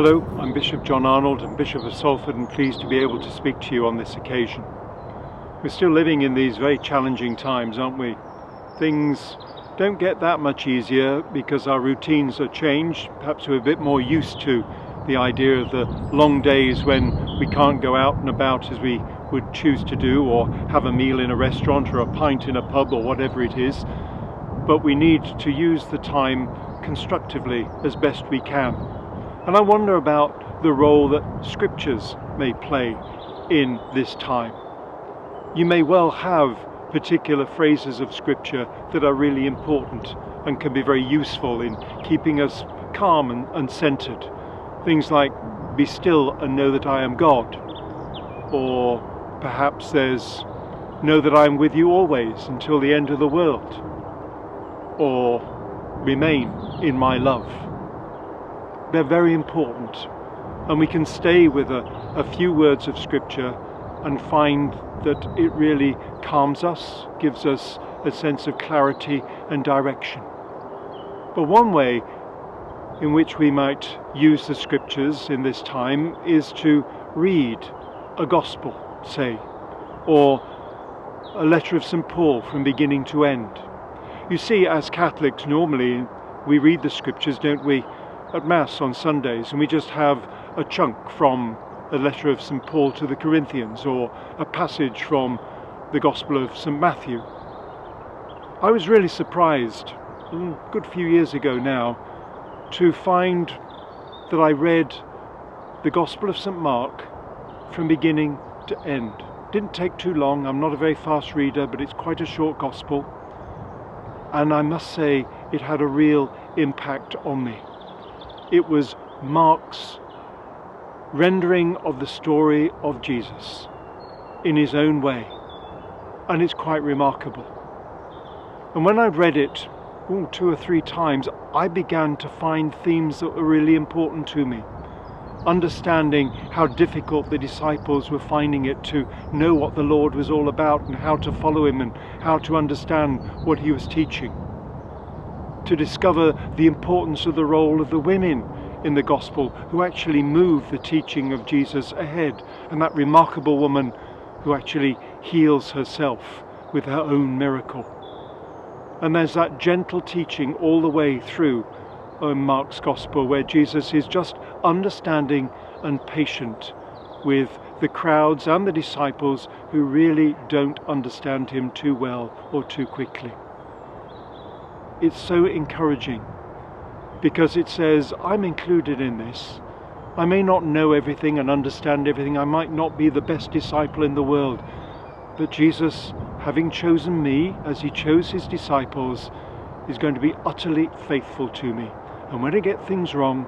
Hello, I'm Bishop John Arnold and Bishop of Salford, and pleased to be able to speak to you on this occasion. We're still living in these very challenging times, aren't we? Things don't get that much easier because our routines are changed. Perhaps we're a bit more used to the idea of the long days when we can't go out and about as we would choose to do, or have a meal in a restaurant or a pint in a pub or whatever it is. But we need to use the time constructively as best we can. And I wonder about the role that scriptures may play in this time. You may well have particular phrases of scripture that are really important and can be very useful in keeping us calm and centered. Things like, "Be still and know that I am God." Or perhaps there's, "Know that I am with you always until the end of the world." Or, "Remain in my love." They're very important, and we can stay with a few words of scripture and find that it really calms us, gives us a sense of clarity and direction. But one way in which we might use the scriptures in this time is to read a gospel, say, or a letter of St. Paul from beginning to end. You see, as Catholics, normally we read the scriptures, don't we, at Mass on Sundays, and we just have a chunk from a letter of St. Paul to the Corinthians, or a passage from the Gospel of St. Matthew. I was really surprised, a good few years ago now, to find that I read the Gospel of St. Mark from beginning to end. Didn't take too long. I'm not a very fast reader, but it's quite a short Gospel. And I must say, it had a real impact on me. It was Mark's rendering of the story of Jesus in his own way, and it's quite remarkable. And when I read it 2 or 3 times, I began to find themes that were really important to me. Understanding how difficult the disciples were finding it to know what the Lord was all about and how to follow him and how to understand what he was teaching. To discover the importance of the role of the women in the gospel who actually move the teaching of Jesus ahead, and that remarkable woman who actually heals herself with her own miracle. And there's that gentle teaching all the way through Mark's gospel, where Jesus is just understanding and patient with the crowds and the disciples who really don't understand him too well or too quickly. It's so encouraging because it says, I'm included in this. I may not know everything and understand everything. I might not be the best disciple in the world. But Jesus, having chosen me as he chose his disciples, is going to be utterly faithful to me. And when I get things wrong,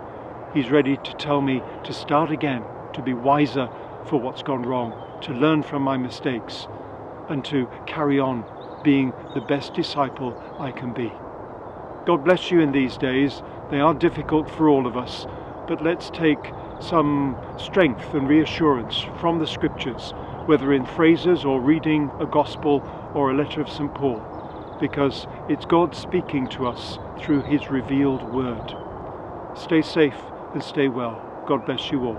he's ready to tell me to start again, to be wiser for what's gone wrong, to learn from my mistakes, and to carry on being the best disciple I can be. God bless you in these days. They are difficult for all of us, but let's take some strength and reassurance from the scriptures, whether in phrases or reading a gospel or a letter of St. Paul, because it's God speaking to us through his revealed word. Stay safe and stay well. God bless you all.